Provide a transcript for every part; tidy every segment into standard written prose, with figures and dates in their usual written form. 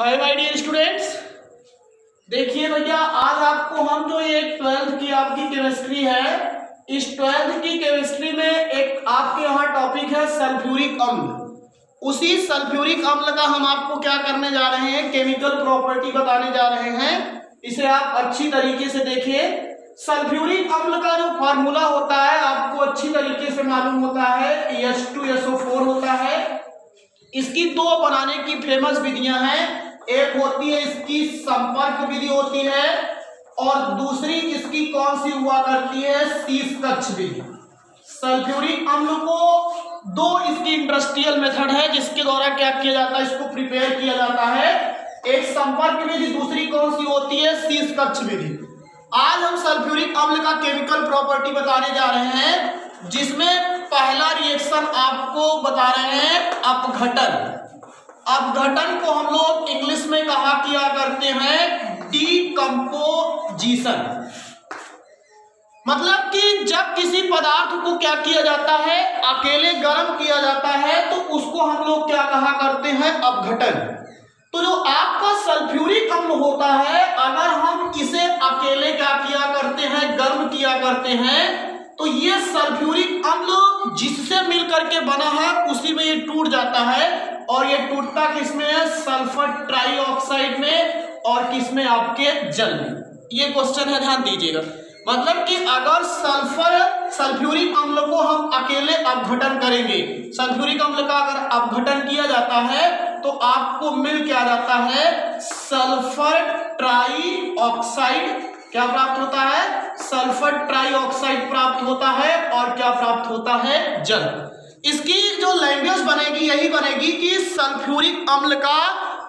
Hi my dear students, देखिए भैया आज आपको हम जो ये 12th की आपकी केमिस्ट्री है, इस 12th की केमिस्ट्री में एक आपके यहाँ टॉपिक है सल्फ्यूरिक अम्ल। उसी सल्फ्यूरिक अम्ल का हम आपको क्या करने जा रहे हैं, केमिकल प्रॉपर्टी बताने जा रहे हैं। इसे आप अच्छी तरीके से देखिए। सल्फ्यूरिक अम्ल का जो फॉर्मूला होता है आपको अच्छी तरीके से मालूम होता है, H2SO4 होता है। इसकी दो बनाने की फेमस विधियां हैं, एक होती है इसकी संपर्क विधि होती है और दूसरी इसकी कौन सी हुआ करती है, शीर्षकक्ष विधि। सल्फ्यूरिक अम्ल को दो इसकी इंडस्ट्रियल मेथड है जिसके द्वारा क्या किया जाता है, इसको प्रिपेयर किया जाता है। एक संपर्क विधि, दूसरी कौन सी होती है, शीर्षकक्ष विधि। आज हम सल्फ्यूरिक अम्ल का केमिकल प्रॉपर्टी बताने जा रहे हैं, जिसमें पहला रिएक्शन आपको बता रहे हैं अपघटन। अपघटन को हम लोग इंग्लिश में कहा किया करते हैं डीकंपोजिशन। मतलब कि जब किसी पदार्थ को क्या किया जाता है, अकेले गर्म किया जाता है, तो उसको हम लोग क्या कहा करते हैं, अपघटन। तो जो आपका सल्फ्यूरिक अम्ल होता है, अगर हम इसे अकेले क्या किया करते हैं, गर्म किया करते हैं, तो ये सल्फ्यूरिक अम्ल जिससे मिलकर के बना है उसी में ये टूट जाता है। और ये टूटता किसमें है, सल्फर ट्राइऑक्साइड में और किसमें, आपके जल में। ये क्वेश्चन है, ध्यान दीजिएगा। मतलब कि अगर सल्फ्यूरिक अम्ल को हम अकेले अपघटन करेंगे, सल्फ्यूरिक अम्ल का अगर अपघटन किया जाता है तो आपको मिल क्या जाता है, सल्फर ट्राइऑक्साइड क्या प्राप्त होता है, सल्फर ट्राइऑक्साइड प्राप्त होता है और क्या प्राप्त होता है, जल। इसकी जो लैंग्वेज बनेगी यही बनेगी कि सल्फ्यूरिक अम्ल का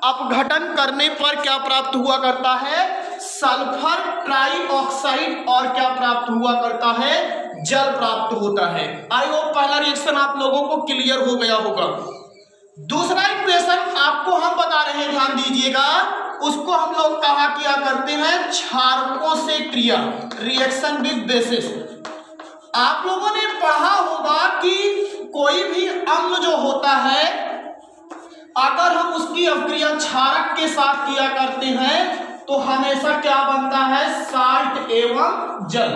अपघटन करने पर क्या प्राप्त हुआ करता है, सल्फर ट्राइऑक्साइड और क्या प्राप्त हुआ करता है, जल प्राप्त होता है। आई होप पहला रिएक्शन आप लोगों को क्लियर हो गया होगा। दूसरा इक्वेशन आपको हम बता रहे हैं, ध्यान दीजिएगा। उसको हम लोग कहा किया करते हैं क्षारकों से क्रिया, रिएक्शन विद बेसिस। आप लोगों ने पढ़ा होगा कि कोई भी अम्ल जो होता है, अगर हम उसकी अभिक्रिया क्षारक के साथ किया करते हैं तो हमेशा क्या बनता है, साल्ट एवं जल।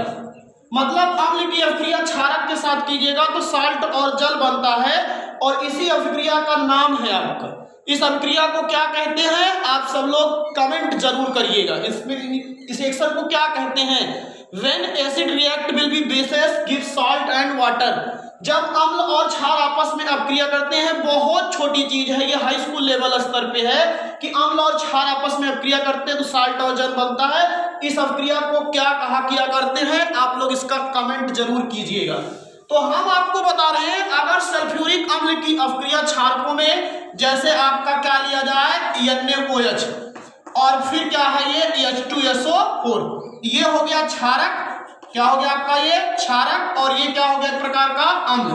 मतलब अम्ल की अभिक्रिया क्षारक के साथ कीजिएगा तो साल्ट और जल बनता है, और इसी अभिक्रिया का नाम है आपका। इस अभिक्रिया को क्या कहते हैं, आप सब लोग कमेंट जरूर करिएगा। इसमें इस रिएक्शन को क्या कहते हैं, When acid react will be bases give salt and water। जब अम्ल और क्षार आपस में अभिक्रिया करते हैं, बहुत छोटी चीज है, ये हाई स्कूल लेवल स्तर पे है कि अम्ल और क्षार आपस में अभिक्रिया करते हैं तो साल्ट और जल बनता है। इस अभिक्रिया को क्या कहा किया करते हैं, आप लोग इसका कमेंट जरूर कीजिएगा। तो हम आपको बता रहे हैं, अगर सल्फ्यूरिक अम्ल की अभिक्रिया क्षारकों में जैसे आपका क्या लिया जाए, NaOH और फिर क्या है ये H2SO4, ये हो गया क्षारक, क्या हो गया आपका ये क्षारक, और ये क्या हो गया एक प्रकार का अम्ल।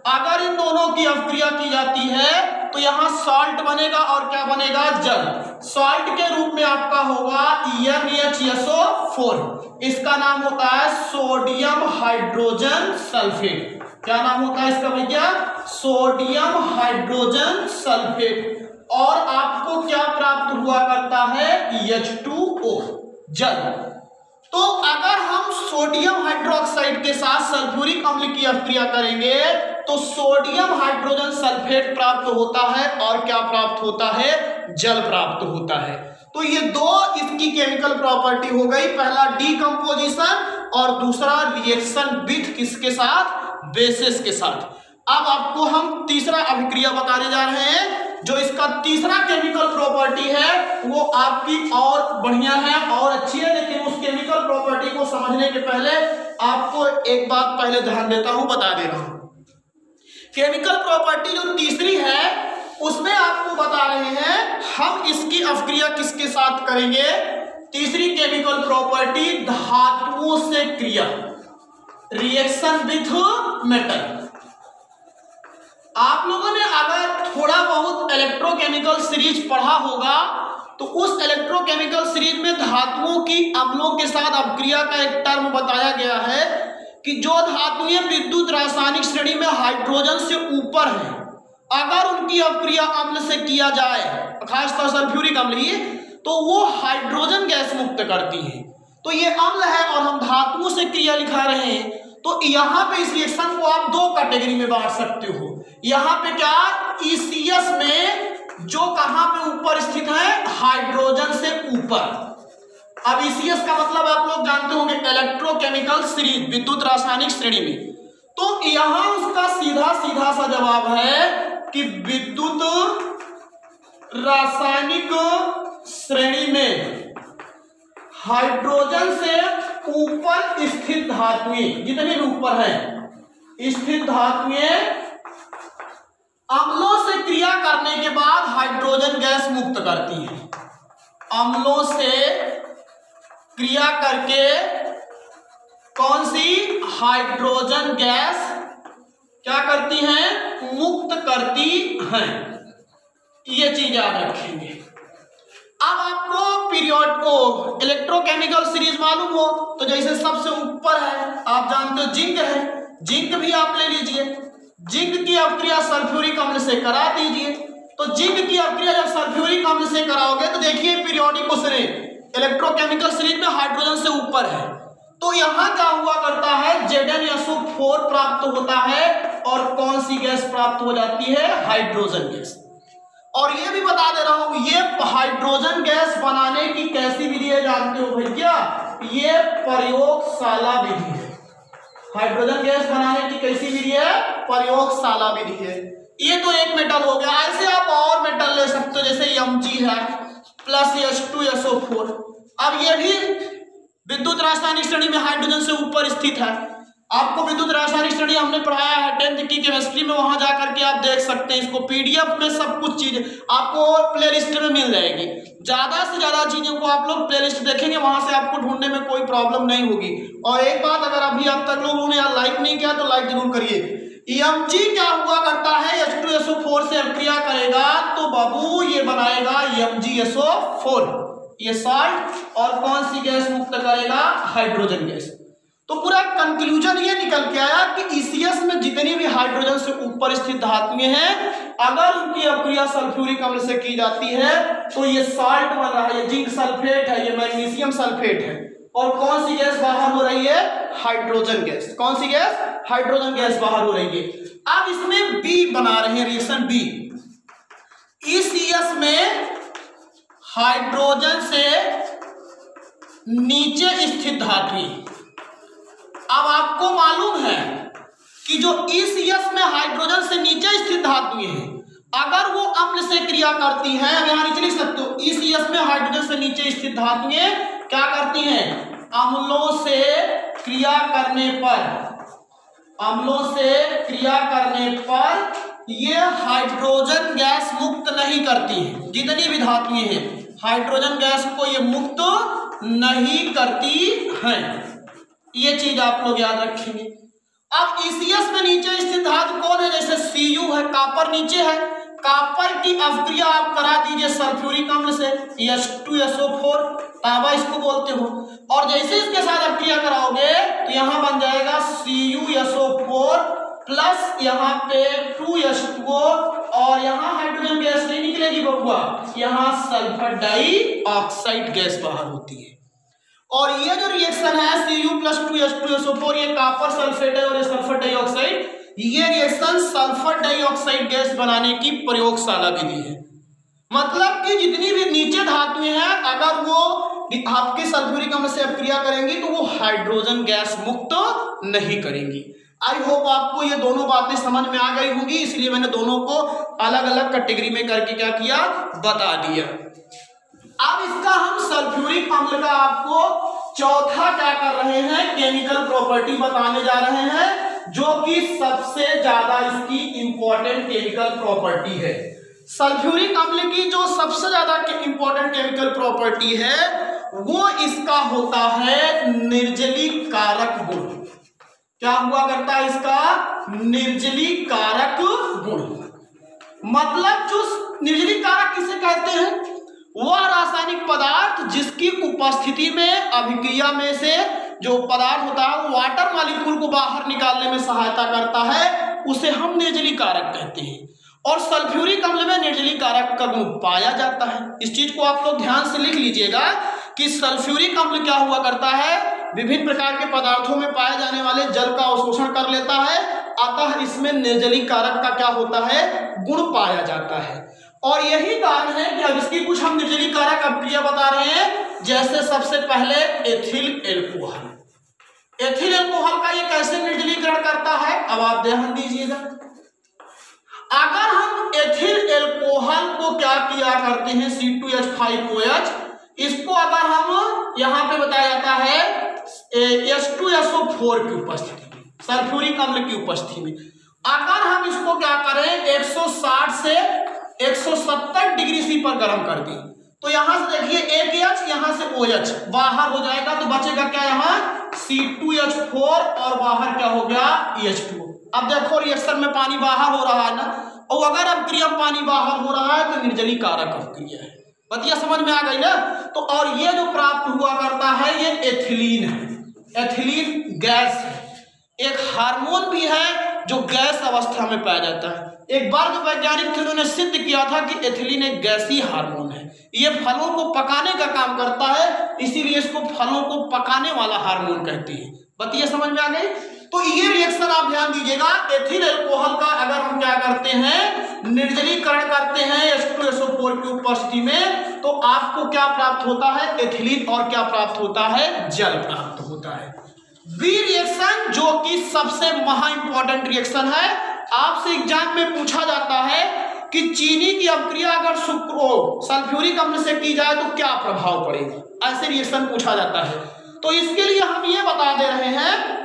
अगर इन दोनों की अभिक्रिया की जाती है तो यहाँ सॉल्ट बनेगा और क्या बनेगा, जल। सॉल्ट के रूप में आपका होगा NaHSO4। इसका नाम होता है सोडियम हाइड्रोजन सल्फेट। क्या नाम होता है इसका भैया, सोडियम हाइड्रोजन सल्फेट। और आपको क्या प्राप्त हुआ करता है, H2O, जल। तो अगर हम सोडियम हाइड्रोक्साइड के साथ सल्फ्यूरिक अम्ल की अभिक्रिया करेंगे तो सोडियम हाइड्रोजन सल्फेट प्राप्त होता है और क्या प्राप्त होता है, जल प्राप्त होता है। तो ये दो इसकी केमिकल प्रॉपर्टी हो गई, पहला डीकंपोजिशन और दूसरा रिएक्शन विथ किसके साथ, बेसिस के साथ। अब आपको हम तीसरा अभिक्रिया बताने जा रहे हैं। जो इसका तीसरा केमिकल प्रॉपर्टी है वो आपकी और बढ़िया है और अच्छी है, लेकिन उस केमिकल प्रॉपर्टी को समझने के पहले आपको एक बात पहले ध्यान देता हूं, बता दे रहा हूं। केमिकल प्रॉपर्टी जो तीसरी है उसमें आपको बता रहे हैं हम इसकी अभिक्रिया किसके साथ करेंगे, तीसरी केमिकल प्रॉपर्टी धातुओं से क्रिया, रिएक्शन विथ मेटल। आप लोगों ने अगर थोड़ा बहुत इलेक्ट्रोकेमिकल सीरीज पढ़ा होगा तो उस इलेक्ट्रोकेमिकल सीरीज में धातुओं की अम्लों के साथ अभिक्रिया का एक टर्म बताया गया है कि जो धातुएं विद्युत रासायनिक श्रेणी में हाइड्रोजन से ऊपर हैं अगर उनकी अपक्रिया अम्ल से किया जाए, खासतौर सल्फ्यूरिक अम्ल ही, तो वो हाइड्रोजन गैस मुक्त करती है। तो ये अम्ल है और हम धातुओं से क्रिया लिखा रहे हैं, तो यहाँ पे इस रिएक्शन को आप दो कैटेगरी में बांट सकते हो। यहाँ पे क्या, ECS में जो कहाँ पे ऊपर स्थित है, हाइड्रोजन से ऊपर। अब ECS का मतलब आप लोग जानते होंगे, इलेक्ट्रोकेमिकल सीरीज, विद्युत रासायनिक श्रेणी में। तो यहां उसका सीधा सीधा सा जवाब है कि विद्युत रासायनिक श्रेणी में हाइड्रोजन से ऊपर स्थित धातुएं, जितनी भी ऊपर है स्थित धातुएं, अम्लों से क्रिया करने के बाद हाइड्रोजन गैस मुक्त करती है। अम्लों से क्रिया करके कौन सी, हाइड्रोजन गैस क्या करती हैं, मुक्त करती हैं। ये चीज याद रखेंगे। अब आपको पीरियड को इलेक्ट्रोकेमिकल सीरीज मालूम हो, तो जैसे सबसे ऊपर है आप जानते हो जिंक है, जिंक भी आप ले लीजिए। जिंक की अपक्रिया सल्फ्यूरिक अम्ल से करा दीजिए। तो जिंक की अपक्रिया जब सल्फ्यूरिक अम्ल से कराओगे तो देखिए पीरियोडिक उसने इलेक्ट्रोकेमिकल सीरीज में हाइड्रोजन से ऊपर है, तो यहां क्या हुआ करता है, ZnSO4 प्राप्त होता है और कौन सी गैस प्राप्त हो जाती है, हाइड्रोजन गैस। और ये भी बता दे रहा हूं, ये हाइड्रोजन गैस बनाने की कैसी विधि है जानते हो भैया, ये प्रयोगशाला विधि है। हाइड्रोजन गैस बनाने की कैसी विधि है, प्रयोगशाला विधि है। ये तो एक मेटल हो गया, ऐसे आप और मेटल ले सकते हो, जैसे Mg है प्लस H2SO4। अब ये भी विद्युत रासायनिक श्रेणी में हाइड्रोजन से ऊपर स्थित है। आपको विद्युत रासायनिक श्रेणी हमने पढ़ाया है 10th की केमिस्ट्री में, वहां जाकर के आप देख सकते हैं इसको। PDF में सब कुछ चीज आपको प्लेलिस्ट में मिल जाएगी। ज्यादा से ज्यादा चीजों को आप लोग प्लेलिस्ट देखेंगे, वहां से आपको ढूंढने में कोई प्रॉब्लम नहीं होगी। और एक बात, अगर अभी अब तक लोगों ने यार लाइक नहीं किया तो लाइक जरूर करिए। Mg क्या हुआ करता है, H2SO4 से अपक्रिया करेगा तो बाबू ये बनाएगा MgSO4, ये साल्ट, और कौन सी गैस मुक्त करेगा, हाइड्रोजन गैस। तो पूरा कंक्लूजन ये निकल के आया कि ECS में जितनी भी हाइड्रोजन से ऊपर स्थित धातुएं हैं, अगर उनकी अपक्रिया सल्फ्यूरिक अम्ल से की जाती है तो ये साल्ट बन रहा है, ये जिंक सल्फेट है, ये मैग्नीशियम सल्फेट है, और कौन सी गैस बाहर हो रही है, हाइड्रोजन गैस। कौन सी गैस, हाइड्रोजन गैस बाहर हो रही है। अब इसमें बी बना रहे हैं, रिएक्शन बी। ECS में हाइड्रोजन से नीचे स्थित धातुएं, अब आपको मालूम है कि जो ECS में हाइड्रोजन से नीचे स्थित धातुएं हैं, अगर वो अम्ल से क्रिया करती हैं, अब यहां नीचे लिख सकते हो, ECS में हाइड्रोजन से नीचे स्थित धातुएं क्या करती हैं, अम्लों से क्रिया करने पर, अम्लों से क्रिया करने पर ये हाइड्रोजन गैस मुक्त नहीं करती है। जितनी भी धातुएं हैं हाइड्रोजन गैस को ये मुक्त नहीं करती हैं। ये चीज आप लोग याद रखेंगे। अब ECS में नीचे स्थित धातु कौन है, जैसे Cu है, कापर नीचे है, कापर की अपक्रिया आप करा दीजिए सल्फ्यूरिक अम्ल से, H2SO4, तांबा इसको बोलते हो, और जैसे इसके साथ अपक्रिया कराओगे तो यहां बन जाएगा CuSO4 प्लस यहाँ पे 2H2O, और यहाँ हाइड्रोजन गैस नहीं निकलेगी बबुआ, यहाँ सल्फर डाइऑक्साइड गैस बाहर होती है। और ये जो रिएक्शन है Cu प्लस 2H2SO4, ये कॉपर सल्फेट है और ये सल्फर डाइऑक्साइड, ये रिएक्शन सल्फर डाइऑक्साइड गैस बनाने की प्रयोगशाला विधि है। मतलब कि जितनी भी नीचे धातुएं हैं, अगर वो आपके सल्फ्यूरिक अम्ल से अपक्रिया करेंगी तो वो हाइड्रोजन गैस मुक्त नहीं करेंगी। आई होप आपको ये दोनों बातें समझ में आ गई होंगी, इसलिए मैंने दोनों को अलग अलग कैटेगरी में करके क्या किया, बता दिया। अब इसका हम सल्फ्यूरिक अम्ल का आपको चौथा क्या कर रहे हैं, केमिकल प्रॉपर्टी बताने जा रहे हैं, जो कि सबसे ज्यादा इसकी इंपॉर्टेंट केमिकल प्रॉपर्टी है। सल्फ्यूरिक अम्ल की जो सबसे ज्यादा इंपॉर्टेंट केमिकल प्रॉपर्टी है वो इसका होता है निर्जलीकारक गुण। क्या हुआ करता है इसका, निर्जलीकारक गुण। मतलब जो निर्जलीकारक किसे कहते हैं, वह रासायनिक पदार्थ जिसकी उपस्थिति में अभिक्रिया में से जो पदार्थ होता है वो वाटर मॉलिक्यूल को बाहर निकालने में सहायता करता है, उसे हम निर्जलीकारक कहते हैं। और सल्फ्यूरिक अम्ल में निर्जलीकारक का गुण पाया जाता है। इस चीज को आप लोग ध्यान से लिख लीजिएगा कि सल्फ्यूरिक अम्ल क्या हुआ करता है, विभिन्न प्रकार के पदार्थों में पाए जाने वाले जल का अवशोषण कर लेता है, अतः इसमें निर्जलीकारक का क्या होता है, गुण पाया जाता है। और यही कारण है कि अब इसकी कुछ हम निर्जलीकारक अभिक्रिया बता रहे हैं। जैसे सबसे पहले एथिल एल्कोहल। एथिल एल्कोहल का ये कैसे निर्जलीकरण करता है, अब आप ध्यान दीजिएगा। अगर हम एथिल एल्कोहल को क्या किया करते हैं, C2H5OH, इसको अगर हम यहाँ पे बताया जाता है H2SO4 की उपस्थिति में, सल्फ्यूरिक अम्ल की उपस्थिति में, अगर हम इसको क्या करें 160 से 170 डिग्री सी पर गर्म कर दें, तो यहां से देखिए एक H यहां से OH बाहर हो जाएगा, तो बचेगा क्या, यहाँ C2H4 और बाहर क्या हो गया H2। अब देखो रिएक्शन में पानी बाहर हो रहा है ना, और अगर अभिक्रिया में पानी बाहर हो रहा है तो निर्जलीकारक अभिक्रिया है। बतिया समझ में आ गई ना। तो और ये जो प्राप्त हुआ करता है ये एथिलीन है। एथिलीन गैस है, एक हार्मोन भी है जो गैस अवस्था में पाया जाता है। एक बार जो वैज्ञानिक थे उन्होंने सिद्ध किया था कि एथिलीन एक गैसीय हार्मोन है, ये फलों को पकाने का काम करता है, इसीलिए इसको फलों को पकाने वाला हार्मोन कहते हैं। बतिया समझ में आ गई। तो ये रिएक्शन आप ध्यान दीजिएगा, एथिल एल्कोहल का अगर हम क्या करते हैं, निर्जलीकरण करते हैं H2SO4 की उपस्थिति में, तो आपको क्या प्राप्त होता है, एथिलीन, और क्या प्राप्त होता है, जल प्राप्त होता है। बी रिएक्शन जो कि सबसे महा इंपॉर्टेंट रिएक्शन है, आपसे एग्जाम में पूछा जाता है कि चीनी की अभिक्रिया अगर सल्फ्यूरिक अम्ल से की जाए तो क्या प्रभाव पड़ेगा, ऐसे रिएक्शन पूछा जाता है। तो इसके लिए हम ये बता दे रहे हैं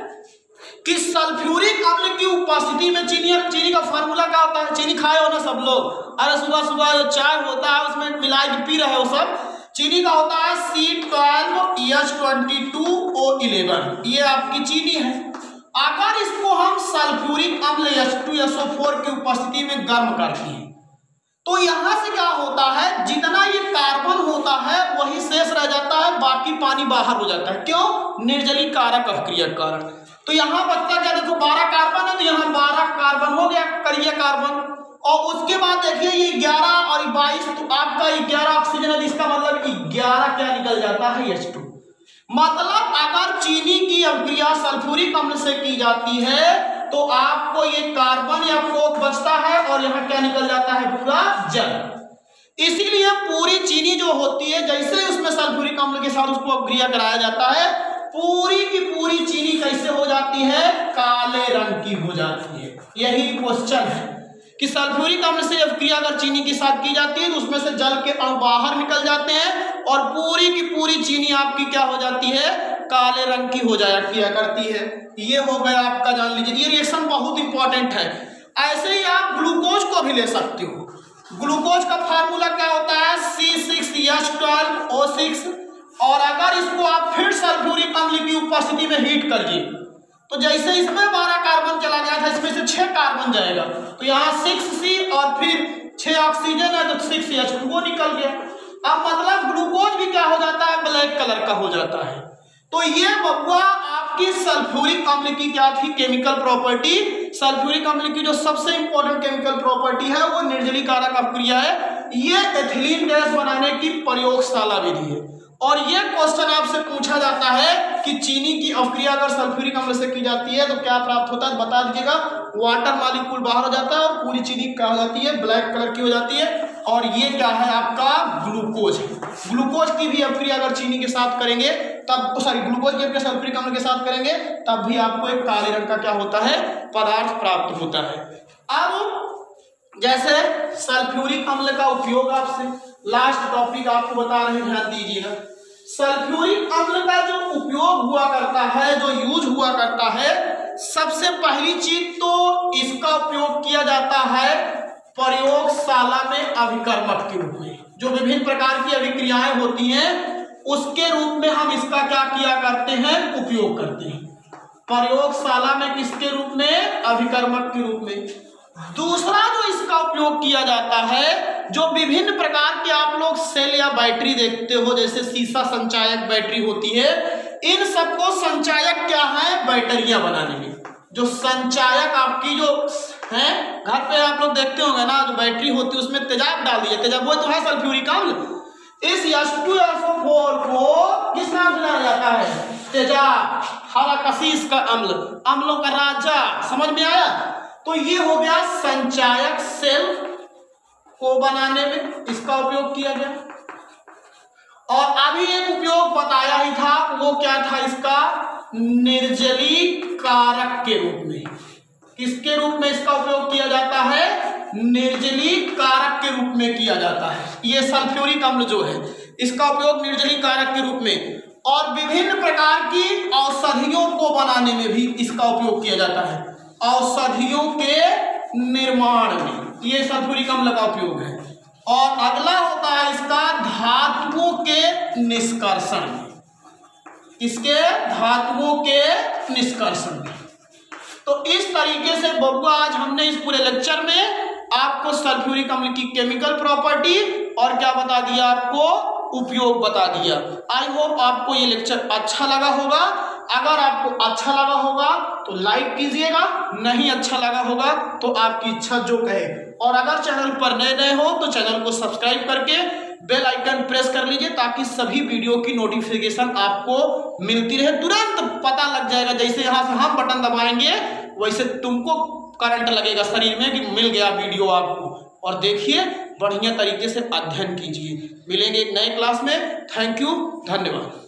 कि सल्फ्यूरिक अम्ल की उपस्थिति में चीनी का फार्मूला क्या होता है, चीनी खाए हो ना सब लोग, अरे सुबह सुबह जो चाय होता है उसमें मिला के पी रहे हो सब, चीनी का होता है C12H22O11, ये आपकी चीनी है। अगर इसको हम सल्फ्यूरिक अम्ल H2SO4 की उपस्थिति में गर्म करते हैं तो यहां से क्या होता है, जितना ये कार्बन होता है वही शेष रह जाता है, बाकी पानी बाहर हो जाता है। क्यों, निर्जलीकारक अभिक्रिया के कारण। तो यहाँ बचता क्या, देखो 12 कार्बन है तो यहाँ 12 कार्बन हो गया, करिए कार्बन, और उसके बाद देखिए ये 11 और 22, तो आपका 11 ऑक्सीजन है, इसका मतलब 11 क्या निकल जाता है, H2। मतलब अगर चीनी की अभिक्रिया सल्फ्यूरिक अम्ल से की जाती है तो आपको ये कार्बन या कोक बचता है और यहाँ क्या निकल जाता है, पूरा जल। इसीलिए पूरी चीनी जो होती है, जैसे उसमें सल्फ्यूरिक अम्ल के साथ उसको अभिक्रिया कराया जाता है, पूरी की पूरी चीनी कैसे हो जाती है, काले रंग की हो जाती है। यही क्वेश्चन है कि सल्फ्यूरिक अम्ल से अभिक्रिया अगर चीनी के साथ की जाती है तो उसमें से जल के अणु बाहर निकल जाते हैं और पूरी की पूरी चीनी आपकी क्या हो जाती है, काले रंग की हो जाया किया करती है। ये हो गया आपका, जान लीजिए ये रिएक्शन बहुत इंपॉर्टेंट है। ऐसे ही आप ग्लूकोज को भी ले सकते हो। ग्लूकोज का फार्मूला क्या होता है, C6H12O6, और अगर इसको आप फिर सल्फ्यूरिक अम्ल की उपस्थिति में हीट करिए तो जैसे इसमें 12 कार्बन चला गया था, इसमें से 6 कार्बन जाएगा, तो यहाँ 6C और फिर 6 ऑक्सीजन है तो 6H2O निकल गया। अब मतलब ग्लूकोज भी क्या हो जाता है, ब्लैक कलर का हो जाता है। तो ये बबुआ आपकी सल्फ्यूरिक अम्ल की क्या थी, केमिकल प्रॉपर्टी। सल्फ्यूरिक अम्ल की जो सबसे इंपॉर्टेंट केमिकल प्रॉपर्टी है वो निर्जलीकारक अभिक्रिया है। ये एथिलीन गैस बनाने की प्रयोगशाला विधि है। और ये क्वेश्चन आपसे पूछा जाता है कि चीनी की अभिक्रिया अगर सल्फ्यूरिक अम्ल से की जाती है तो क्या प्राप्त होता है, बता दीजिएगा। वाटर मॉलिक्यूल बाहर हो जाता है और पूरी चीनी क्या हो जाती है, ब्लैक कलर की हो जाती है। और ये क्या है आपका, ग्लूकोज है। ग्लूकोज की भी अभिक्रिया अगर चीनी के साथ करेंगे तब, सॉरी ग्लूकोज की अभिक्रिया सल्फ्यूरिक अम्ल के साथ करेंगे तब भी आपको एक काले रंग का क्या होता है, पदार्थ प्राप्त होता है। अब जैसे सल्फ्यूरिक अम्ल का उपयोग, आपसे लास्ट टॉपिक आपको बता रहे हैं, ध्यान दीजिएगा। सल्फ्यूरिक अम्ल का जो उपयोग हुआ करता है, जो यूज हुआ करता है, सबसे पहली चीज तो इसका उपयोग किया जाता है प्रयोगशाला में अभिकर्मक के रूप में। जो विभिन्न प्रकार की अभिक्रियाएं होती हैं उसके रूप में हम इसका क्या किया करते हैं, उपयोग करते हैं प्रयोगशाला में। किसके रूप में, अभिकर्मक के रूप में। दूसरा जो इसका उपयोग किया जाता है, जो विभिन्न प्रकार के आप लोग सेल या बैटरी देखते हो, जैसे सीसा संचायक बैटरी होती है, इन सबको संचायक क्या है, बैटरियां बनाने में। जो संचायक आपकी जो हैं, घर पे आप लोग देखते होंगे ना, जो बैटरी होती है उसमें तेजाब डाल दिए, तेजाब वो तो है सल्फ्यूरिक अम्ल। इस H2SO4 को किस नाम से जाना जाता है? तेजाब, हालाकशीस का अम्ल, अम्लों का राजा। समझ में आया? तो ये हो गया संचायक सेल को बनाने में इसका उपयोग किया गया। और अभी एक उपयोग बताया ही था, वो क्या था इसका? निर्जलीकारक के रूप में। किसके रूप में इसका उपयोग किया जाता है? निर्जलीकारक के रूप में किया जाता है। ये सल्फ्यूरिक अम्ल जो है इसका उपयोग निर्जलीकारक के रूप में, और विभिन्न प्रकार की औषधियों को बनाने में भी इसका उपयोग किया जाता है। औषधियों के निर्माण में ये सल्फ्यूरिक अम्ल का उपयोग है। और अगला होता है इसका धातुओं के निष्कर्षण में। इसके धातुओं के निष्कर्षण में। तो इस तरीके से बबुआ आज हमने इस पूरे लेक्चर में आपको सल्फ्यूरिक अम्ल की केमिकल प्रॉपर्टी और क्या बता दिया, आपको उपयोग बता दिया। आई होप आपको ये लेक्चर अच्छा लगा होगा। अगर आपको अच्छा लगा होगा तो लाइक कीजिएगा, नहीं अच्छा लगा होगा तो आपकी इच्छा जो कहे। और अगर चैनल पर नए हो तो चैनल को सब्सक्राइब करके बेल आइकन प्रेस कर लीजिए, ताकि सभी वीडियो की नोटिफिकेशन आपको मिलती रहे। तुरंत पता लग जाएगा, जैसे यहाँ से हम बटन दबाएंगे वैसे तुमको करंट लगेगा शरीर में कि मिल गया वीडियो आपको। और देखिए, बढ़िया तरीके से अध्ययन कीजिए। मिलेंगे एक नए क्लास में। थैंक यू, धन्यवाद।